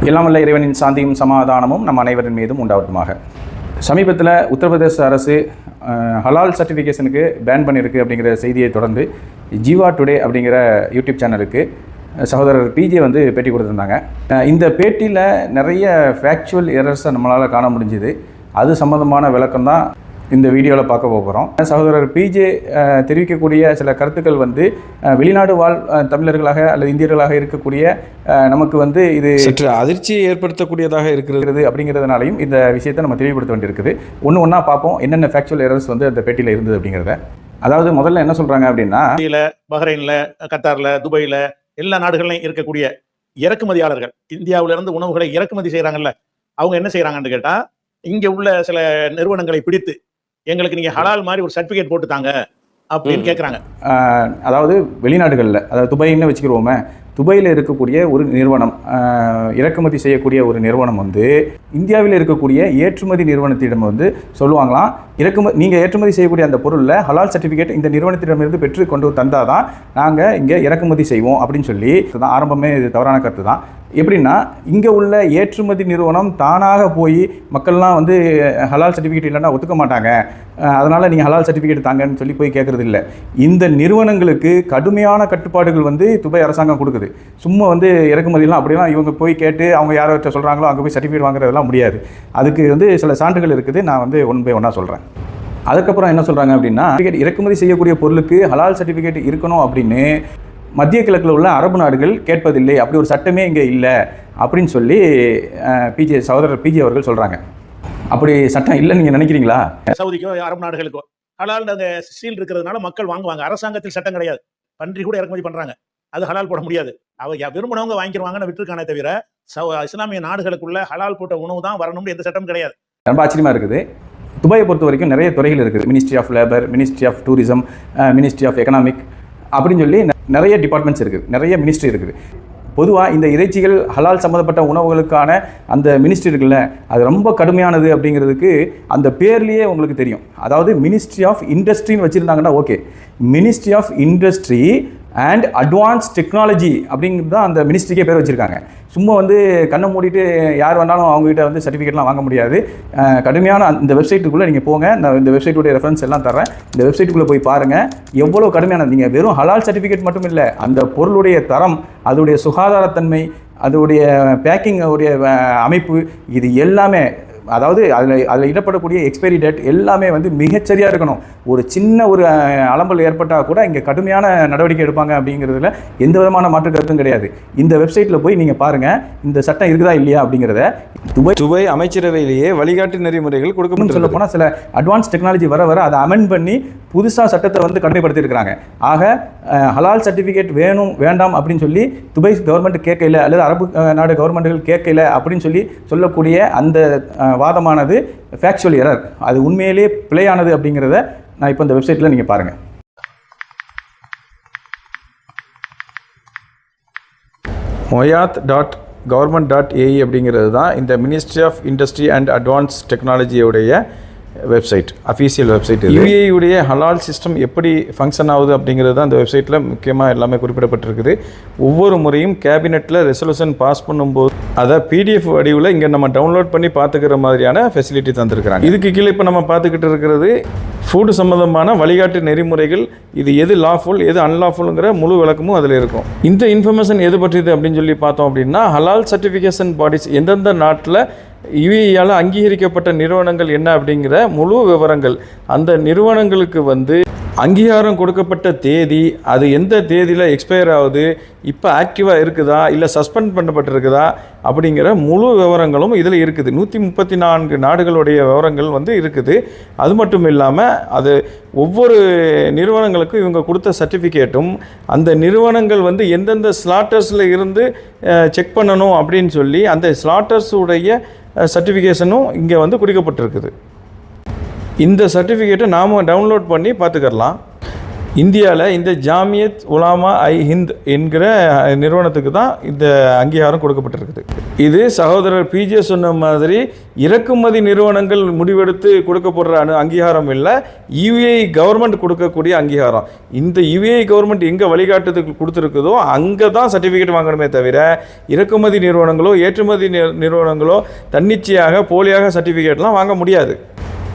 எல்லாம் வல்ல இறைவனின் சாந்தியும் சமாதானமும் நம் அனைவரின் மீதும் உண்டாவட்டுமாக. சமீபத்தில் உத்தரப்பிரதேச அரசு ஹலால் சர்டிஃபிகேஷனுக்கு பேன் பண்ணியிருக்கு அப்படிங்கிற செய்தியை தொடர்ந்து ஜீவா டுடே அப்படிங்கிற யூடியூப் சேனலுக்கு சகோதரர் பிஜே வந்து பேட்டி கொடுத்துருந்தாங்க. இந்த பேட்டியில் நிறைய ஃபேக்சுவல் எரர்ஸை நம்மளால் காண முடிஞ்சுது. அது சம்மந்தமான விளக்கம் தான் இந்த வீடியோவில் பார்க்க போகிறோம். சகோதரர் பிஜே தெரிவிக்கக்கூடிய சில கருத்துக்கள் வந்து வெளிநாடு வாழ் தமிழர்களாக அல்லது இந்தியர்களாக இருக்கக்கூடிய நமக்கு வந்து இது சற்று அதிர்ச்சியை ஏற்படுத்தக்கூடியதாக இருக்கிறது அப்படிங்கிறதுனாலையும் இந்த விஷயத்தை நம்ம தெளிவுபடுத்த வேண்டியிருக்குது. ஒன்றா பார்ப்போம் என்னென்ன ஃபேக்சுவல் எரர்ஸ் வந்து அந்த பேட்டியில் இருந்தது அப்படிங்கிறத. அதாவது முதல்ல என்ன சொல்கிறாங்க அப்படின்னா, பஹ்ரைனில், கத்தாரில், துபாயில் எல்லா நாடுகள்லையும் இருக்கக்கூடிய இறக்குமதியாளர்கள் இந்தியாவிலிருந்து உணவுகளை இறக்குமதி செய்கிறாங்கல்ல, அவங்க என்ன செய்கிறாங்கன்னு கேட்டால், இங்கே உள்ள சில நிறுவனங்களை பிடித்து எங்களுக்கு நீங்கள் ஹலால் மாதிரி ஒரு சர்டிஃபிகேட் போட்டு தாங்க அப்படின்னு கேட்குறாங்க. அதாவது வெளிநாடுகளில், அதாவது துபாயின்னு வச்சுக்கிறோமே, துபாயில் இருக்கக்கூடிய ஒரு நிறுவனம், இறக்குமதி செய்யக்கூடிய ஒரு நிறுவனம் வந்து இந்தியாவில் இருக்கக்கூடிய ஏற்றுமதி நிறுவனத்திடம் வந்து சொல்லுவாங்களாம், நீங்கள் ஏற்றுமதி செய்யக்கூடிய அந்த பொருளில் ஹலால் சர்டிஃபிகேட் இந்த நிறுவனத்திடமிருந்து பெற்று கொண்டு தந்தால் தான் நாங்கள் இங்கே இறக்குமதி செய்வோம் அப்படின்னு சொல்லி தான். ஆரம்பமே இது தவறான கருத்து தான். எப்படின்னா, இங்கே உள்ள ஏற்றுமதி நிறுவனம் தானாக போய் மக்கள்லாம் வந்து ஹலால் சர்டிஃபிகேட் இல்லைன்னா ஒத்துக்க மாட்டாங்க, அதனால் நீங்கள் ஹலால் சர்டிஃபிகேட் தாங்கன்னு சொல்லி போய் கேட்குறது இல்லை. இந்த நிறுவனங்களுக்கு கடுமையான கட்டுப்பாடுகள் வந்து துபாய் அரசாங்கம் கொடுக்குது. சும்மா வந்து இறக்குமதியெல்லாம் அப்படிலாம் இவங்க போய் கேட்டு அவங்க யார்கிட்ட சொல்கிறாங்களோ அங்கே போய் சர்டிஃபிகேட் வாங்குறதெல்லாம் முடியாது. அதுக்கு வந்து சில சான்றுகள் இருக்குது. நான் வந்து ஒன் பை ஒன்னாக சொல்கிறேன். அதுக்கப்புறம் என்ன சொல்கிறாங்க அப்படின்னா, இறக்குமதி செய்யக்கூடிய பொருளுக்கு ஹலால் சர்டிஃபிகேட் இருக்கணும் அப்படின்னு மத்திய கிழக்கில் உள்ள அரபு நாடுகள் கேட்பதில்லை, அப்படி ஒரு சட்டமே இங்கே இல்லை அப்படின்னு சொல்லி சகோதரர் பிஜே அவர்கள் சொல்கிறாங்க. அப்படி சட்டம் இல்லைன்னு நீங்கள் நினைக்கிறீங்களா? சவுதிக்கோ அரபு நாடுகளுக்கோ ஹலால் அந்த சீல் இருக்கிறதுனால மக்கள் வாங்குவாங்க. அரசாங்கத்தில் சட்டம் கிடையாது. பன்றி கூட இறக்குமதி பண்ணுறாங்க, அது ஹலால் போட முடியாது. அவங்க விரும்பினவங்க வாங்கிடுவாங்கன்னு விட்டுருக்கானே தவிர இஸ்லாமிய நாடுகளுக்குள்ள ஹலால் போட்ட உணவு தான் வரணும்னு எந்த சட்டம் கிடையாது. ரொம்ப ஆச்சரியமாக இருக்குது. துபாயை பொறுத்த வரைக்கும் நிறைய துறைகள் இருக்குது. Ministry of labour, ministry of tourism, ministry of economic அப்படின்னு சொல்லி நிறைய டிபார்ட்மெண்ட்ஸ் இருக்குது, நிறைய மினிஸ்ட்ரி இருக்குது. பொதுவாக இந்த இறைச்சிகள் ஹலால் சம்மந்தப்பட்ட உணவுகளுக்கான அந்த மினிஸ்ட்ரி இருக்குல்ல, அது ரொம்ப கடுமையானது அப்படிங்கிறதுக்கு அந்த பேர்லேயே உங்களுக்கு தெரியும். அதாவது மினிஸ்ட்ரி ஆஃப் இண்டஸ்ட்ரின்னு வச்சுருந்தாங்கன்னா okay, ministry of industry and advance technology அப்படிங்கிறது தான் அந்த மினிஸ்ட்ரிக்கே பேர் வச்சுருக்காங்க. சும்மா வந்து கண்ணை மூடிட்டு யார் வேணாலும் அவங்ககிட்ட வந்து சர்டிஃபிகேட்லாம் வாங்க முடியாது. கடுமையான இந்த வெப்சைட்டுக்குள்ளே நீங்கள் போங்க, நான் இந்த வெப்சைட்டுடைய ரெஃபரன்ஸ் எல்லாம் தரேன். இந்த வெப்சைட்டுக்குள்ளே போய் பாருங்கள் எவ்வளோ கடுமையானது. நீங்கள் வெறும் ஹலால் சர்டிஃபிகேட் மட்டும் இல்லை, அந்த பொருளுடைய தரம், அதோடைய சுகாதாரத்தன்மை, அதோடைய பேக்கிங், உடைய அமைப்பு, இது எல்லாமே, அதாவது அதில் இடப்படக்கூடிய எக்ஸ்பைரி டேட் எல்லாமே வந்து மிகச்சரியாக இருக்கணும். ஒரு சின்ன ஒரு அலம்பல் ஏற்பட்டால் கூட இங்கே கடுமையான நடவடிக்கை எடுப்பாங்க அப்படிங்கிறதுல எந்த விதமான மாற்று கருத்தும் கிடையாது. இந்த வெப்சைட்டில் போய் நீங்கள் பாருங்கள் இந்த சட்டம் இருக்குதா இல்லையா அப்படிங்கிறத. துபாய் அமைச்சரவையிலேயே வழிகாட்டு நெறிமுறைகள் கொடுக்கப்பட்டு சொல்ல போனால் சில அட்வான்ஸ் டெக்னாலஜி வர அதை அமெண்ட் பண்ணி புதுசாக சட்டத்தை வந்து கடுமைப்படுத்தியிருக்கிறாங்க. ஆக ஹலால் சர்டிஃபிகேட் வேணும் வேண்டாம் அப்படின்னு சொல்லி துபாய் கவர்மெண்ட் கேட்கல, அல்லது அரபு நாடு கவர்மெண்ட்டுகள் கேட்கல அப்படின்னு சொல்லக்கூடிய அந்த வாதமானது ஃபேக்சுவல் எரர். அது உண்மையிலேயே பிழையானது அப்படிங்கிறத நான் இப்போ இந்த வெப்சைட்டில் நீங்கள் பாருங்கள். moyat.government.ae அப்படிங்கிறது தான் இந்த ministry of industry and advance டெக்னாலஜியோடைய வெப்சைட், அஃபீஷியல் வெப்சைட். யுஏஇயுடைய ஹலால் சிஸ்டம் எப்படி ஃபங்க்ஷன் ஆகுது அப்படிங்கிறது தான் இந்த வெப்சைட்டில் முக்கியமாக எல்லாமே குறிப்பிடப்பட்டிருக்குது. ஒவ்வொரு முறையும் கேபினெட்டில் ரெசல்யூஷன் பாஸ் பண்ணும்போது அதை பிடிஎஃப் வடிவில் இங்கே நம்ம டவுன்லோட் பண்ணி பார்த்துக்கிற மாதிரியான ஃபெசிலிட்டி தந்திருக்கிறாங்க. இதுக்கு கீழே இப்போ நம்ம பார்த்துக்கிட்டு இருக்கிறது ஃபுட் சம்மந்தமான வழிகாட்டு நெறிமுறைகள். இது எது லாஃபுல், எது அன்லாஃபுல்ங்கிற முழு விளக்கமும் அதில் இருக்கும். இந்த இன்ஃபர்மேஷன் எது பற்றியது அப்படின்னு சொல்லி பார்த்தோம் அப்படின்னா, ஹலால் சர்டிஃபிகேஷன் பாடிஸ் எந்தெந்த நாட்டில் யுஏஇயால் அங்கீகரிக்கப்பட்ட நிறுவனங்கள் என்ன அப்படிங்கிற முழு விவரங்கள், அந்த நிறுவனங்களுக்கு வந்து அங்கீகாரம் கொடுக்கப்பட்ட தேதி, அது எந்த தேதியில் எக்ஸ்பயர் ஆகுது, இப்போ ஆக்டிவாக இருக்குதா இல்லை சஸ்பெண்ட் பண்ணப்பட்டிருக்குதா அப்படிங்கிற முழு விவரங்களும் இதில் இருக்குது. 134 நாடுகளுடைய விவரங்கள் வந்து இருக்குது. அது மட்டும் இல்லாமல் அது ஒவ்வொரு நிறுவனங்களுக்கும் இவங்க கொடுத்த சர்டிஃபிகேட்டும், அந்த நிறுவனங்கள் வந்து எந்தெந்த ஸ்லாட்டர்ஸில் இருந்து செக் பண்ணணும் அப்படின்னு சொல்லி அந்த ஸ்லாட்டர்ஸுடைய சர்டிஃபிகேஷனும் இங்கே வந்து கொடுக்கப்பட்டிருக்குது. இந்த சர்டிஃபிகேட்டை நாம் டவுன்லோட் பண்ணி பார்த்துக்கலாம். இந்தியாவில் இந்த ஜாமியத் உலாமா ஐ ஹிந்த் என்கிற நிறுவனத்துக்கு தான் இந்த அங்கீகாரம் கொடுக்கப்பட்டிருக்குது. இது சகோதரர் பிஜே சொன்ன மாதிரி இறக்குமதி நிறுவனங்கள் முடிவெடுத்து கொடுக்கப்படுற அங்கீகாரம் இல்லை, யுஏஇ கவர்மெண்ட் கொடுக்கக்கூடிய அங்கீகாரம். இந்த யுஏஇ கவர்மெண்ட் எங்கே வழிகாட்டுறதுக்கு கொடுத்துருக்குதோ அங்கே தான் சர்டிஃபிகேட் வாங்கணுமே தவிர இறக்குமதி நிறுவனங்களோ ஏற்றுமதி நிறுவனங்களோ தன்னிச்சையாக போலியாக சர்டிஃபிகேட்லாம் வாங்க முடியாது.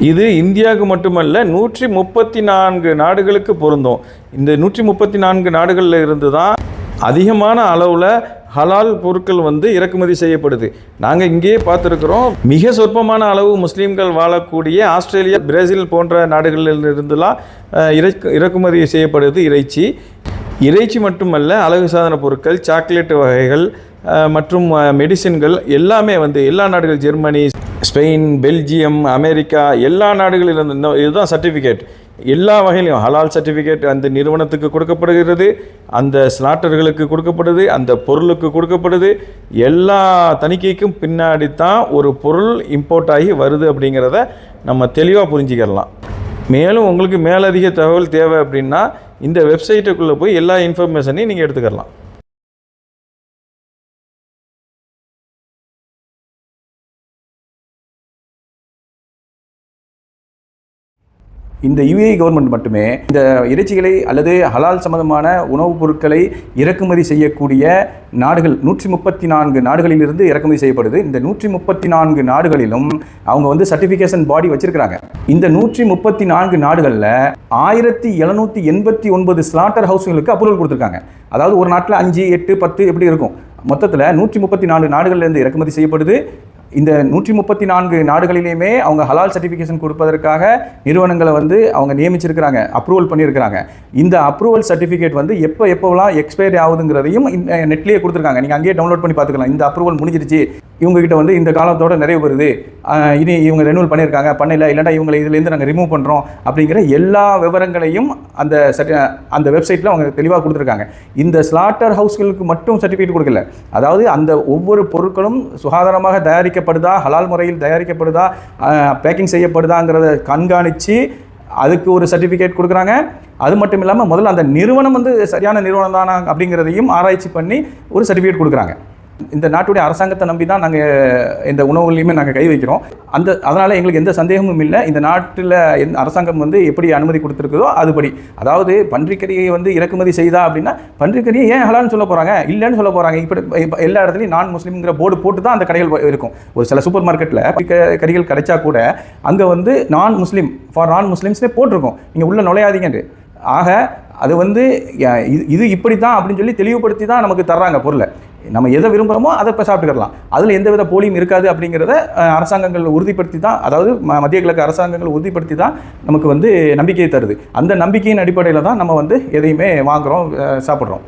இது இந்தியாவுக்கு மட்டுமல்ல 134 நாடுகளுக்கு பொருந்தும். இந்த 134 நாடுகளில் இருந்து தான் அதிகமான அளவில் ஹலால் பொருட்கள் இறக்குமதி செய்யப்படுது. நாங்கள் இங்கேயே பார்த்துருக்குறோம், மிக சொற்பமான அளவு முஸ்லீம்கள் வாழக்கூடிய ஆஸ்திரேலியா, பிரேசில் போன்ற நாடுகளில் இருந்துலாம் இறக்குமதி செய்யப்படுது இறைச்சி மட்டுமல்ல, அழகு சாதன பொருட்கள், சாக்லேட் வகைகள் மற்றும் மெடிசின்கள் எல்லாமே எல்லா நாடுகள், ஜெர்மனி, ஸ்பெயின், பெல்ஜியம், அமெரிக்கா, எல்லா நாடுகளிலிருந்து இதுதான் சர்டிஃபிகேட். எல்லா வகையிலையும் ஹலால் சர்டிஃபிகேட் அந்த நிறுவனத்துக்கு கொடுக்கப்படுகிறது, அந்த ஸ்லாட்டர்களுக்கு கொடுக்கப்படுது, அந்த பொருளுக்கு கொடுக்கப்படுது. எல்லா தணிக்கைக்கும் பின்னாடி தான் ஒரு பொருள் இம்போர்ட் ஆகி வருது அப்படிங்கிறத நம்ம தெளிவாக புரிஞ்சுக்கலாம். மேலும் உங்களுக்கு மேலதிக தகவல் தேவை அப்படின்னா இந்த வெப்சைட்டுக்குள்ளே போய் எல்லா இன்ஃபர்மேஷனையும் நீங்கள் எடுத்துக்கலாம். இந்த யுஏஇ கவர்மெண்ட் மட்டுமே இந்த இறைச்சிகளை அல்லது ஹலால் சம்பந்தமான உணவுப் பொருட்களை இறக்குமதி செய்யக்கூடிய நாடுகள் 134 நாடுகளிலிருந்து இறக்குமதி செய்யப்படுது. இந்த 134 நாடுகளிலும் அவங்க சர்டிஃபிகேஷன் பாடி வச்சிருக்கிறாங்க. இந்த 134 நாடுகளில் 1789 ஸ்லாட்டர் ஹவுஸ்களுக்கு அப்ரூவல் கொடுத்துருக்காங்க. அதாவது ஒரு நாட்டில் 5, 8, 10 எப்படி இருக்கும். மொத்தத்தில் 134 நாடுகளிலிருந்து இறக்குமதி செய்யப்படுது. இந்த 134 நாடுகளிலேயுமே அவங்க ஹலால் சர்டிஃபிகேஷன் கொடுப்பதற்காக நிறுவனங்களை அவங்க நியமிச்சிருக்கிறாங்க, அப்ரூவல் பண்ணியிருக்கிறாங்க. இந்த அப்ரூவல் சர்டிஃபிகேட் எப்போவெல்லாம் எக்ஸ்பைரி ஆகுதுங்கிறதையும் நெட்லேயே கொடுத்துருக்காங்க. நீங்கள் அங்கேயே டவுன்லோட் பண்ணி பார்த்துக்கலாம். இந்த அப்ரூவல் முடிஞ்சிருச்சு, இவங்ககிட்ட இந்த காலத்தோட நிறைவு வருது, இனி இவங்க ரெனுவல் பண்ணியிருக்காங்க, பண்ணல, இல்லைன்னா இவங்களை இதுலேருந்து நாங்கள் ரிமூவ் பண்ணுறோம் அப்படிங்கிற எல்லா விவரங்களையும் அந்த வெப்சைட்டில் அவங்க தெளிவாக கொடுத்துருக்காங்க. இந்த ஸ்லாட்டர் ஹவுஸ்களுக்கு மட்டும் சர்டிஃபிகேட் கொடுக்கல, அதாவது அந்த ஒவ்வொரு பொருட்களும் சுகாதாரமாக தயாரிக்கப்படுதா, ஹலால் முறையில் தயாரிக்கப்படுதா, பேக்கிங் செய்யப்படுதாங்கிறத கண்காணித்து அதுக்கு ஒரு சர்டிஃபிகேட் கொடுக்குறாங்க. அது மட்டும் இல்லாமல் முதல்ல அந்த நிறுவனம் சரியான நிறுவனம் தானா அப்படிங்கிறதையும் ஆராய்ச்சி பண்ணி ஒரு சர்டிஃபிகேட் கொடுக்குறாங்க. இந்த நாட்டுடைய அரசாங்கத்தை நம்பி தான் நாங்கள் இந்த உணவுலையுமே நாங்கள் கை வைக்கிறோம். அதனால் எங்களுக்கு எந்த சந்தேகமும் இல்லை. இந்த நாட்டில் அரசாங்கம் எப்படி அனுமதி கொடுத்துருக்குதோ அதுபடி, அதாவது பன்றிக்கறியை இறக்குமதி செய்தா அப்படின்னா பன்றிக்கறியை ஏன் ஹலால்னு சொல்ல போகிறாங்க, இல்லைன்னு சொல்ல போகிறாங்க. இப்படி எல்லா இடத்துலையும் நான் முஸ்லீம்ங்கிற போர்டு போட்டு தான் அந்த கடைகள் இருக்கும். ஒரு சில சூப்பர் மார்க்கெட்டில் கறிகள் கிடைச்சா கூட அங்கே நான் முஸ்லீம் ஃபார் நான் முஸ்லீம்ஸ்னே போட்டிருக்கோம், நீங்கள் உள்ளே நுழையாதீங்கன்ட்டு. ஆக அது இது இப்படி தான் அப்படின்னு சொல்லி தெளிவுபடுத்தி தான் நமக்கு தர்றாங்க பொருளை. நம்ம எதை விரும்புகிறோமோ அதை இப்போ சாப்பிட்டுக்கலாம். அதில் எந்தவித போலியும் இருக்காது அப்படிங்கிறத அரசாங்கங்கள் உறுதிப்படுத்தி தான், அதாவது மத்திய கிழக்கு அரசாங்கங்கள் உறுதிப்படுத்தி தான் நமக்கு நம்பிக்கையை தருது. அந்த நம்பிக்கையின் அடிப்படையில் தான் நம்ம எதையுமே வாங்குகிறோம், சாப்பிட்றோம்.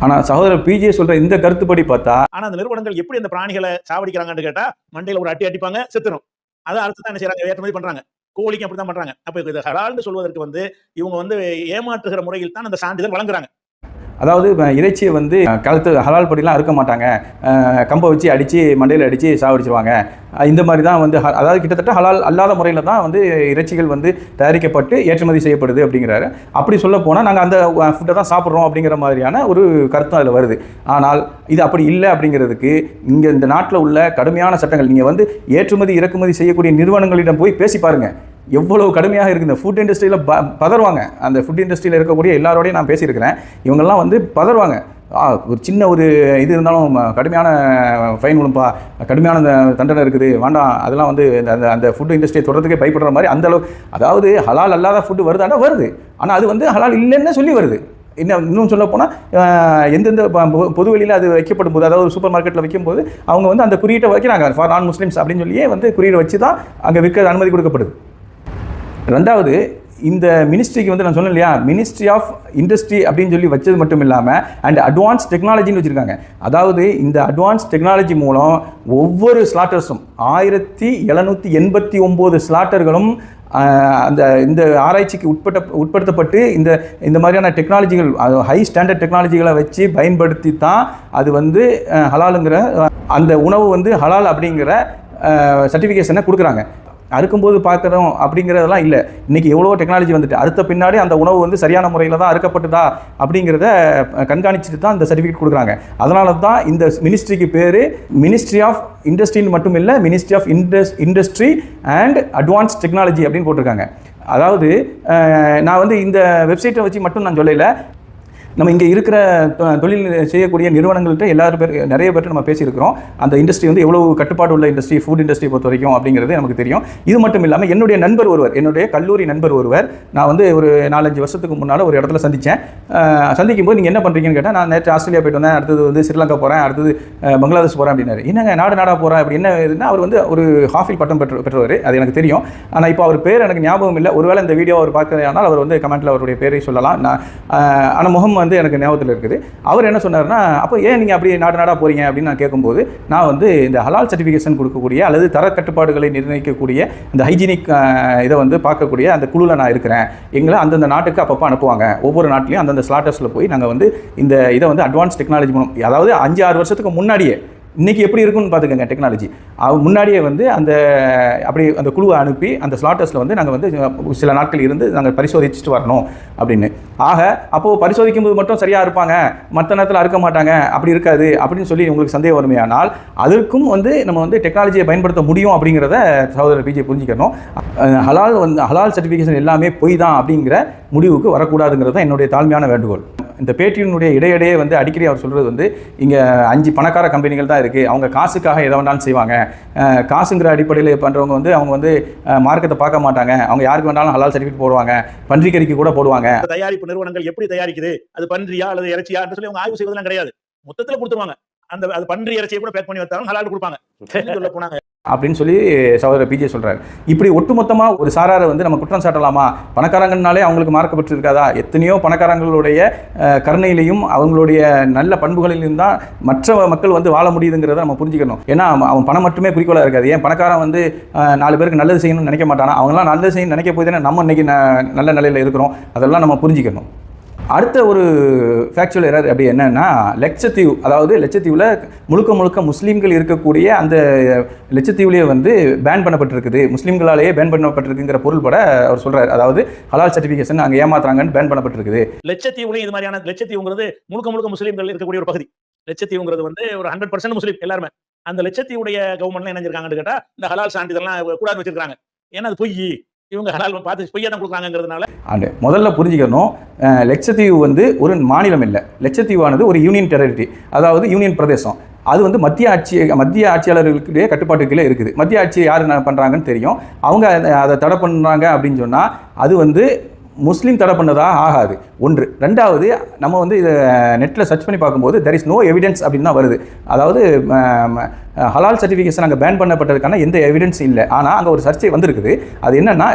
ஆனால் சகோதரர் பிஜே சொல்கிற இந்த கருத்துப்படி பார்த்தா, ஆனால் அந்த நிறுவனங்கள் எப்படி அந்த பிராணிகளை சாவடிக்கிறாங்கன்னு கேட்டால் மண்டையில் ஒரு அடிப்பாங்க, செத்துரும். அதை அடுத்து தான் என்ன செய்கிறாங்க, ஏற்றுமதி பண்ணுறாங்க. கோழிக்கு அப்படி தான் பண்ணுறாங்க. அப்போ இது ஹலால்னு சொல்வதற்கு இவங்க ஏமாற்றுகிற முறையில் தான் அந்த சான்றிதழ் வழங்குறாங்க. அதாவது இறைச்சியை கழுத்து ஹலால் படிலாம் இருக்க மாட்டாங்க, கம்பை வச்சு அடித்து மண்டையில் அடித்து சாவடிச்சிருவாங்க. இந்த மாதிரி தான் அதாவது கிட்டத்தட்ட ஹலால் அல்லாத முறையில் தான் இறைச்சிகள் தயாரிக்கப்பட்டு ஏற்றுமதி செய்யப்படுது அப்படிங்கிறாரு. அப்படி சொல்ல போனால் நாங்கள் அந்த ஃபுட்டை தான் சாப்பிட்றோம் அப்படிங்கிற மாதிரியான ஒரு கருத்தும் அதில் வருது. ஆனால் இது அப்படி இல்லை அப்படிங்கிறதுக்கு இங்கே இந்த நாட்டில் உள்ள கடுமையான சட்டங்கள், நீங்கள் ஏற்றுமதி இறக்குமதி செய்யக்கூடிய நிறுவனங்களிடம் போய் பேசி பாருங்கள், எவ்வளோ கடுமையாக இருக்குது. இந்த ஃபுட் இண்டஸ்ட்ரியில் பதறுவாங்க. அந்த ஃபுட் இண்டஸ்ட்ரியில் இருக்கக்கூடிய எல்லாரோடையும் நான் பேசியிருக்கிறேன். இவங்கெல்லாம் பதறுவாங்க. ஒரு சின்ன ஒரு இது இருந்தாலும் கடுமையான ஃபைன் விழும்பா, கடுமையான தண்டனை இருக்குது, வேண்டாம், அதெல்லாம் அந்த ஃபுட் இண்டஸ்ட்ரியை தொடர்றதுக்கே பயப்படுற மாதிரி அந்தளவு. அதாவது ஹலால் அல்லாத ஃபுட்டு வருதாண்டா வருது, ஆனால் அது ஹலால் இல்லைன்னு சொல்லி வருது. இன்னும் சொல்ல போனால் எந்தெந்த பொது வெளியில் அது வைக்கப்படும் போது, அதாவது சூப்பர் மார்க்கெட்டில் வைக்கும்போது அவங்க அந்த குறியீட்டை வைக்கிறாங்க, ஃபார் நான் முஸ்லீம்ஸ் அப்படின்னு சொல்லியே குறியீடை வச்சு தான் அங்கே விற்க அனுமதி கொடுக்கப்படுது. ரெண்டாவது, இந்த மினிஸ்ட்ரிக்கு நான் சொன்னேன் இல்லையா, மினிஸ்ட்ரி ஆஃப் இண்டஸ்ட்ரி அப்படின்னு சொல்லி வச்சது மட்டும் இல்லாமல் அண்ட் அட்வான்ஸ் டெக்னாலஜின்னு வச்சுருக்காங்க. அதாவது இந்த அட்வான்ஸ் டெக்னாலஜி மூலம் ஒவ்வொரு ஸ்லாட்டர்ஸும் 1789 ஸ்லாட்டர்களும் இந்த ஆராய்ச்சிக்கு உட்படுத்தப்பட்டு இந்த மாதிரியான டெக்னாலஜிகள், ஹை ஸ்டாண்டர்ட் டெக்னாலஜிகளை வச்சு பயன்படுத்தி தான் அது ஹலாலுங்கிற அந்த உணவு ஹலால் அப்படிங்கிற சர்டிஃபிகேஷனை கொடுக்குறாங்க. அறுக்கும்போது பார்க்குறோம் அப்படிங்கிறதெல்லாம் இல்லை. இன்றைக்கி எவ்வளோ டெக்னாலஜி வந்துட்டு அறுத்த பின்னாடி அந்த உணவு வந்து சரியான முறையில் தான் அறுக்கப்பட்டுதா அப்படிங்கிறத கண்காணிச்சுட்டு தான் இந்த சர்டிஃபிகேட் கொடுக்குறாங்க. அதனால தான் இந்த மினிஸ்ட்ரிக்கு பேர் மினிஸ்ட்ரி ஆஃப் இண்டஸ்ட்ரின்னு மட்டும் இல்லை, ministry of industry and advance technology அப்படின்னு போட்டிருக்காங்க. அதாவது நான் வந்து இந்த வெப்சைட்டை வச்சு மட்டும் நான் சொல்லலை, நம்ம இங்கே இருக்கிற தொழில் செய்யக்கூடிய நிறுவனங்கள்கிட்ட நிறைய பேர்கிட்ட நம்ம பேசியிருக்கிறோம். அந்த இண்டஸ்ட்ரி வந்து எவ்வளோ கட்டுப்பாடு உள்ள இண்டஸ்ட்ரி, ஃபுட் இண்டஸ்ட்ரி பொறுத்த வரைக்கும் அப்படிங்கிறது நமக்கு தெரியும். இது மட்டும் இல்லாமல் என்னுடைய நண்பர் ஒருவர், என்னுடைய கல்லூரி நண்பர் ஒருவர், நான் வந்து ஒரு 4-5 வருஷத்துக்கு முன்னால் ஒரு இடத்துல சந்தித்தேன். சந்திக்கும் போது நீங்கள் என்ன பண்ணுறீங்கன்னு கேட்டால், நான் நேற்று ஆஸ்திரேலியா போய்ட்டு வந்தேன், அடுத்தது வந்து ஸ்ரீலங்கா போகிறேன், அடுத்தது பங்களாதேஷ் போகிறேன் அப்படின்னாரு. என்னங்க நாடாக போகிறேன் அப்படி என்ன இதுன்னா, அவர் வந்து ஒரு ஹாஃபில் பட்டம் பெற்றவர், அது எனக்கு தெரியும். ஆனால் இப்போ அவர் பேர் எனக்கு ஞாபகம் இல்லை. ஒருவேளை இந்த வீடியோ அவர் பார்க்கறதுனால் அவர் வந்து கமெண்ட்டில் அவருடைய பேரை சொல்லலாம். ஆனால் முகம் வந்து எனக்கு ஞாபகத்தில் இருக்குது. அவர் என்ன சொன்னார்னா, அப்போ ஏன் நீங்கள் அப்படி நாடாக போகிறீங்க அப்படின்னு நான் கேட்கும்போது, நான் வந்து இந்த ஹலால் சர்டிஃபிகேஷன் கொடுக்கக்கூடிய அல்லது தர கட்டுப்பாடுகளை நிர்ணயிக்கக்கூடிய இந்த ஹைஜீனிக் இதை வந்து பார்க்கக்கூடிய அந்த குழுவில் நான் இருக்கிறேன். எங்களை அந்தந்த நாட்டுக்கு அப்பப்போ அனுப்புவாங்க. ஒவ்வொரு நாட்டிலையும் அந்தந்த ஸ்லாட்டர்ஸில் போய் நாங்கள் வந்து இந்த இதை வந்து அட்வான்ஸ் டெக்னாலஜி மூலம், அதாவது 5-6 வருஷத்துக்கு முன்னாடியே, இன்றைக்கி எப்படி இருக்குன்னு பார்த்துக்கோங்க டெக்னாலஜி, முன்னாடியே வந்து அந்த குழுவை அனுப்பி அந்த ஸ்லாட்டர்ஸில் வந்து நாங்கள் வந்து சில நாட்கள் இருந்து நாங்கள் பரிசோதிச்சுட்டு வரணும் அப்படின்னு. அப்போது பரிசோதிக்கும் போது மட்டும் சரியாக இருப்பாங்க, மற்ற நேரத்தில் அறுக்க மாட்டாங்க, அப்படி இருக்காது அப்படின்னு சொல்லி உங்களுக்கு சந்தேகம் வருமே. ஆனால் அதற்கும் வந்து நம்ம வந்து டெக்னாலஜியை பயன்படுத்த முடியும் அப்படிங்கிறத சகோதரர் பிஜே புரிஞ்சுக்கணும். ஹலால் சர்டிஃபிகேஷன் எல்லாமே பொய் தான் அப்படிங்கிற முடிவுக்கு வரக்கூடாதுங்கிறது தான் என்னுடைய தாழ்மையான வேண்டுகோள். இந்த பேட்டியினுடைய இடையிடையே வந்து அடிக்கடி அவர் சொல்கிறது வந்து, இங்கே 5 பணக்கார கம்பெனிகள் தான் இருக்குது, அவங்க காசுக்காக எதை வேண்டாலும் செய்வாங்க, காசுங்கிற அடிப்படையில் பண்ணுறவங்க வந்து அவங்க வந்து மார்க்கெட்டை பார்க்க மாட்டாங்க, அவங்க யாருக்கு வேண்டாலும் ஹலால் சர்டிஃபிகேட் போடுவாங்க, பன்றிக்கறிக்கு கூட போடுவாங்க. தயாரிப்பு நிறுவனங்கள் எப்படி தயாரிக்குது, அது பன்றியா அல்லது இறைச்சியா சொல்லி அவங்க ஆய்வு செய்வதெல்லாம் கிடையாது, மொத்தத்தில் கொடுத்துருவாங்க. அது பன்றி இறைச்சியை கூட பேக் பண்ணி வைத்தாலும் ஹலால் கொடுப்பாங்க சொல்ல போனாங்க அப்படின்னு சொல்லி சகோதரர் பிஜே சொல்கிறார். இப்படி ஒட்டுமொத்தமாக ஒரு சாராரை வந்து நம்ம குற்றம் சாட்டலாமா? பணக்காரங்கனாலே அவங்களுக்கு மார்க்கப்பட்டு இருக்காதா? எத்தனையோ பணக்காரங்களுடைய கருணையிலையும் அவங்களுடைய நல்ல பண்புகளிலும் தான் மற்ற மக்கள் வந்து வாழ முடியுதுங்கிறத நம்ம புரிஞ்சுக்கணும். ஏன்னா அவன் பணம் மட்டுமே குறிக்கோளாக இருக்காது. ஏன் பணக்காரன் வந்து 4 பேருக்கு நல்லது செய்யணும்னு நினைக்க மாட்டானா? அவங்களாம் நல்லது செய்யணும்னு நினைக்க போய் தானே நம்ம இன்றைக்கி நல்ல நிலையில் இருக்கிறோம். அதெல்லாம் நம்ம புரிஞ்சுக்கணும். அடுத்த ஒரு ஃபேக்சுவல் எரர் அப்படி என்னன்னா, லட்சத்தீவு, அதாவது லட்சத்தீவில் முழுக்க முஸ்லீம்கள் இருக்கக்கூடிய அந்த லட்சத்தீவுலேயே வந்து பேன் பண்ணப்பட்டிருக்குது, முஸ்லீம்களாலேயே பேன் பண்ணப்பட்டிருக்குங்கிற பொருள்பட அவர் சொல்கிறார். அதாவது ஹலால் சர்டிஃபிகேஷன் அங்கே ஏமாத்துறாங்கன்னு பேன் பண்ணப்பட்டிருக்குது. லட்சத்தீவுலையும் இது மாதிரியான, லட்சத்தீவுங்கிறது முழுக்க முஸ்லீம்கள் இருக்கக்கூடிய ஒரு பகுதி. லட்சத்தீவுங்கிறது வந்து ஒரு 100% முஸ்லீம் எல்லாருமே. அந்த லட்சத்தீவுடைய கவர்மெண்ட்ல என்ன செஞ்சிருக்காங்கன்னு கேட்டா, இந்த ஹலால் சான்றிதழ்லாம் கூடாது வச்சிருக்காங்க. ஏன்னா அது பொய், இவங்க ஹலால் பார்த்து பொய்யா தான் கொடுக்குறாங்கிறதுனால. முதல்ல புரிஞ்சுக்கணும், லட்சத்தீவு வந்து ஒரு மாநிலம் இல்லை. லட்சத்தீவானது ஒரு யூனியன் டெரிட்டரி, அதாவது யூனியன் பிரதேசம். அது வந்து மத்திய ஆட்சியாளர்களுடைய கட்டுப்பாட்டுக்குள்ளே இருக்குது. மத்திய ஆட்சி யார் பண்ணுறாங்கன்னு தெரியும். அவங்க அதை தடை பண்ணுறாங்க அப்படின்னு சொன்னால் அது வந்து முஸ்லீம் தடை பண்ணதாக ஆகாது. ஒன்று. ரெண்டாவது, நம்ம வந்து இதை நெட்டில் சர்ச் பண்ணி பார்க்கும்போது தெர் இஸ் நோ எவிடன்ஸ் அப்படின்னு தான் வருது. அதாவது ஹலால் சர்டிஃபிகேஷன் அங்கே பேன் பண்ணப்பட்டதுக்கான எந்த எவிடன்ஸ் இல்லை. ஆனால் அங்கே ஒரு சர்ச்சை வந்திருக்குது. அது என்னென்னா,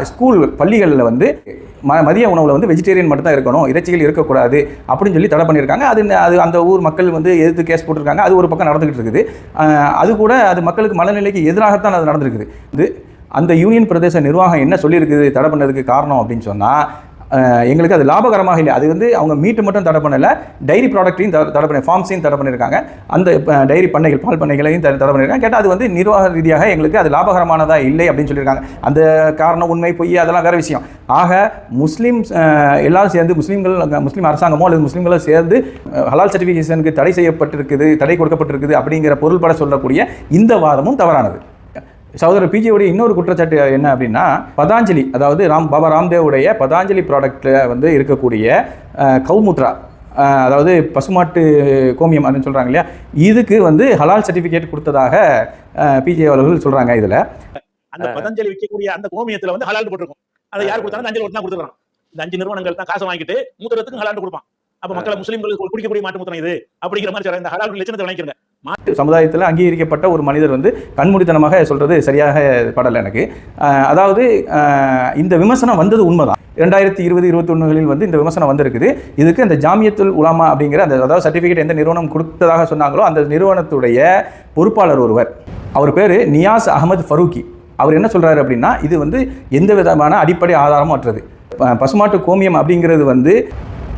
பள்ளிகளில் வந்து மதிய உணவில் வந்து வெஜிடேரியன் மட்டும் தான் இருக்கணும், இறைச்சிகள் இருக்கக்கூடாது அப்படின்னு சொல்லி தடை பண்ணியிருக்காங்க. அது அந்த ஊர் மக்கள் வந்து எதிர்த்து கேஸ் போட்டிருக்காங்க. அது ஒரு பக்கம் நடந்துகிட்டு இருக்குது. அது கூட அது மக்களுக்கு மனநிலைக்கு எதிராகத்தான் அது நடந்திருக்குது. அந்த யூனியன் பிரதேச நிர்வாகம் என்ன சொல்லியிருக்குது தடை பண்ணதுக்கு காரணம் அப்படின்னு சொன்னால், எங்களுக்கு அது லாபகரமாக இல்லை. அது வந்து அவங்க மீட்டு மட்டும் தடை பண்ணலை, டைரி ப்ராடக்ட்டையும் தடை பண்ணி, ஃபார்ம்ஸையும் தடை பண்ணியிருக்காங்க. அந்த டைரி பண்ணைகள், பால் பண்ணைகளையும் தடை பண்ணியிருக்காங்க. கேட்டால் அது வந்து நிர்வாக ரீதியாக எங்களுக்கு அது லாபகரமானதாக இல்லை அப்படின்னு சொல்லியிருக்காங்க. அந்த காரணம் உண்மை பொய் அதெல்லாம் வேறு விஷயம். ஆக முஸ்லீம்ஸ் எல்லாரும் சேர்ந்து, முஸ்லீம் அரசாங்கமோ அல்லது முஸ்லீம்களும் சேர்ந்து ஹலால் சர்டிஃபிகேஷனுக்கு தடை கொடுக்கப்பட்டிருக்குது அப்படிங்கிற பொருள்பட சொல்லக்கூடிய இந்த வாதமும் தவறானது. சகோதரர் பிஜேவுடைய இன்னொரு குற்றச்சாட்டு என்ன அப்படின்னா, பதாஞ்சலி, அதாவது பாபா ராம்தேவுடைய பதாஞ்சலி ப்ராடக்டில் வந்து இருக்கக்கூடிய கௌமுத்ரா, அதாவது பசுமாட்டு கோமியம் அப்படின்னு சொல்கிறாங்க இல்லையா, இதுக்கு வந்து ஹலால் சர்டிஃபிகேட் கொடுத்ததாக பிஜே அவர்கள் சொல்கிறாங்க. இதில் அந்த பதஞ்சலி விற்கக்கூடிய அந்த கோமியத்தில் வந்து ஹலால் போட்டிருக்கும். அதை யார் கொடுத்தாலும் அஞ்சலி ஒட்டு தான் கொடுத்துருக்கான். இந்த 5 நிறுவனங்கள் தான் காசை வாங்கிட்டு மூத்திரத்துக்கு ஹலால் கொடுப்பான். அப்போ மக்களை முஸ்லீம்களுக்கு குடிக்கக்கூடிய மாட்டு மூத்திரம் இது அப்படிங்கிற மாதிரி சொல்ற இந்த ஹலால் லட்சணத்தை வாங்கிக்கிறங்க. சமுதாயத்தில் அங்கீகரிக்கப்பட்ட ஒரு மனிதர் வந்து கண்மூடித்தனமாக சொல்கிறது சரியாக படலை எனக்கு. அதாவது இந்த விமர்சனம் வந்தது உண்மைதான். 2020-21 வந்து இந்த விமர்சனம் வந்திருக்குது. இதுக்கு அந்த ஜாமியத்துல் உலமா அப்படிங்கிற அதாவது சர்டிஃபிகேட் எந்த நிறுவனம் கொடுத்ததாக சொன்னாங்களோ அந்த நிறுவனத்துடைய பொறுப்பாளர் ஒருவர், அவர் பேர் நியாஸ் அகமது ஃபரூக்கி. அவர் என்ன சொல்கிறாரு அப்படின்னா, இது வந்து எந்த விதமான அடிப்படை ஆதாரமும் அற்றது. பசுமாட்டு கோமியம் அப்படிங்கிறது வந்து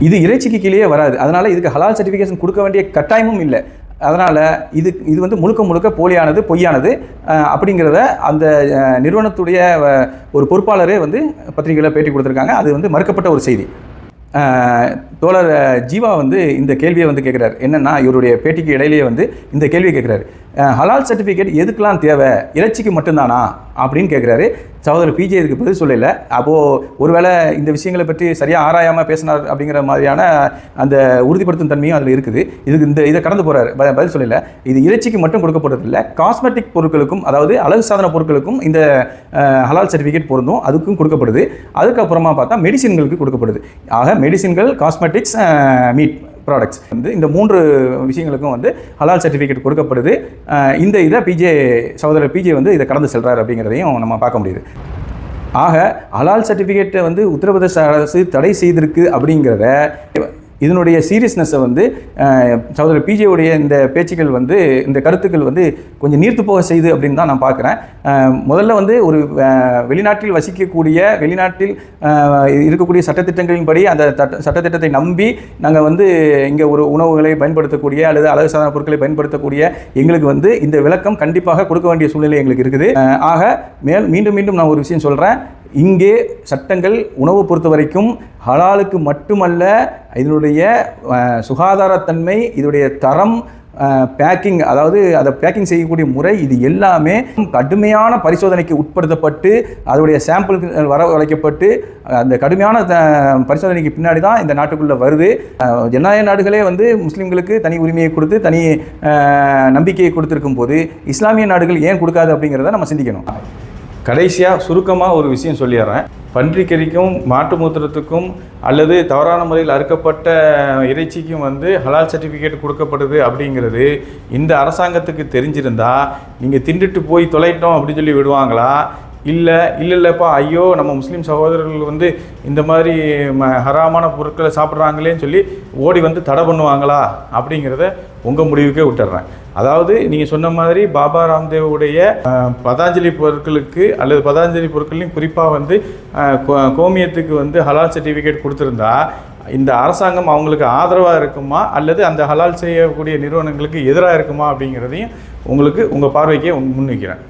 இது இறைச்சிக்கு கீழே வராது. அதனால் இதுக்கு ஹலால் சர்டிஃபிகேஷன் கொடுக்க வேண்டிய கட்டாயமும் இல்லை. அதனால் இது வந்து முழுக்க முழுக்க போலியானது, பொய்யானது அப்படிங்கிறத அந்த நிறுவனத்துடைய ஒரு பொறுப்பாளரே வந்து பத்திரிகையில் பேட்டி கொடுத்துருக்காங்க. அது வந்து மறுக்கப்பட்ட ஒரு செய்தி. தோழர் ஜீவா வந்து இந்த கேள்வியை வந்து கேட்குறாரு. என்னென்னா, இவருடைய பேட்டிக்கு இடையிலேயே வந்து இந்த கேள்வியை கேட்குறாரு. ஹலால் சர்டிஃபிகேட் எதுக்கெலாம் தேவை, இறைச்சிக்கு மட்டும்தானா அப்படின்னு கேட்குறாரு. சகோதரர் பிஜே இதுக்கு பதில் சொல்லலை. அப்போது ஒருவேளை இந்த விஷயங்களை பற்றி சரியாக ஆராயாமல் பேசினார் அப்படிங்கிற மாதிரியான அந்த உறுதிப்படுத்தும் தன்மையும் அதில் இருக்குது. இதை கடந்து போகிறார், பதில் சொல்லலை. இது இறைச்சிக்கு மட்டும் கொடுக்கப்படுறதில்லை, காஸ்மெட்டிக் பொருட்களுக்கும், அதாவது அழகு சாதன பொருட்களுக்கும் இந்த ஹலால் சர்டிஃபிகேட் பொருந்தும், அதுக்கும் கொடுக்கப்படுது. அதுக்கப்புறமா பார்த்தா மெடிசின்களுக்கு கொடுக்கப்படுது. ஆக மெடிசின்கள், காஸ்மெட்டிக்ஸ், மீட் ப்ராடக்ட்ஸ் வந்து இந்த 3 விஷயங்களுக்கும் வந்து ஹலால் சர்டிஃபிகேட் கொடுக்கப்படுது. இதை சகோதரர் பிஜே வந்து இதை கடந்து செல்கிறார் அப்படிங்கிறதையும் நம்ம பார்க்க முடியுது. ஆக ஹலால் சர்டிஃபிகேட்டை வந்து உத்தரப்பிரதேச அரசு தடை செய்திருக்கு அப்படிங்கிறத, இதனுடைய சீரியஸ்னஸை வந்து சகோதரர் பிஜேவுடைய இந்த பேச்சுக்கள் வந்து, இந்த கருத்துக்கள் வந்து கொஞ்சம் நீர்த்து போக செய்து அப்படின்னு தான் நான் பார்க்குறேன். முதல்ல வந்து ஒரு வெளிநாட்டில் வசிக்கக்கூடிய, வெளிநாட்டில் இருக்கக்கூடிய சட்டத்திட்டங்களின்படி அந்த சட்டத்திட்டத்தை நம்பி நாங்கள் வந்து இங்கே ஒரு உணவுகளை பயன்படுத்தக்கூடிய அல்லது அழகு சாதன பொருட்களை பயன்படுத்தக்கூடிய எங்களுக்கு வந்து இந்த விளக்கம் கண்டிப்பாக கொடுக்க வேண்டிய சூழ்நிலை எங்களுக்கு இருக்குது. ஆக மீண்டும் நான் ஒரு விஷயம் சொல்கிறேன். இங்கே சட்டங்கள் உணவு பொறுத்த வரைக்கும் ஹலாலுக்கு மட்டுமல்ல, இதனுடைய சுகாதாரத்தன்மை, இதனுடைய தரம், பேக்கிங், அதாவது அதை பேக்கிங் செய்யக்கூடிய முறை, இது எல்லாமே கடுமையான பரிசோதனைக்கு உட்படுத்தப்பட்டு அதோடைய சாம்பிள் வரவழைக்கப்பட்டு அந்த கடுமையான பரிசோதனைக்கு பின்னாடி தான் இந்த நாட்டுக்குள்ளே வருது. ஜனநாயக நாடுகளே வந்து முஸ்லீம்களுக்கு தனி உரிமையை கொடுத்து, தனி நம்பிக்கையை கொடுத்துருக்கும் போது இஸ்லாமிய நாடுகள் ஏன் கொடுக்காது அப்படிங்கிறத நம்ம சிந்திக்கணும். கடைசியாக சுருக்கமாக ஒரு விஷயம் சொல்லிடுறேன். பன்றிக்கறிக்கும், மாட்டு மூத்திரத்துக்கும் அல்லது தவறான முறையில் அறுக்கப்பட்ட இறைச்சிக்கும் வந்து ஹலால் சர்டிஃபிகேட் கொடுக்கப்படுது அப்படிங்கிறது இந்த அரசாங்கத்துக்கு தெரிஞ்சிருந்தா நீங்கள் திண்டுட்டு போய் தொலைட்டோம் அப்படின்னு சொல்லி விடுவாங்களா? இல்லைப்பா, ஐயோ நம்ம முஸ்லீம் சகோதரர்கள் வந்து இந்த மாதிரி ஹராமான பொருட்களை சாப்பிட்றாங்களேன்னு சொல்லி ஓடி வந்து தடை பண்ணுவாங்களா அப்படிங்கிறத உங்கள் முடிவுக்கே விட்டுறேன். அதாவது நீங்கள் சொன்ன மாதிரி பாபா ராம்தேவுடைய பதாஞ்சலி பொருட்களுக்கு அல்லது பதாஞ்சலி பொருட்களையும் குறிப்பாக வந்து கோமியத்துக்கு வந்து ஹலால் சர்டிஃபிகேட் கொடுத்துருந்தா இந்த அரசாங்கம் அவங்களுக்கு ஆதரவாக இருக்குமா அல்லது அந்த ஹலால் செய்யக்கூடிய நிறுவனங்களுக்கு எதிராக இருக்குமா அப்படிங்கிறதையும் உங்களுக்கு உங்கள் பார்வைக்கே முன்வைக்கிறேன்.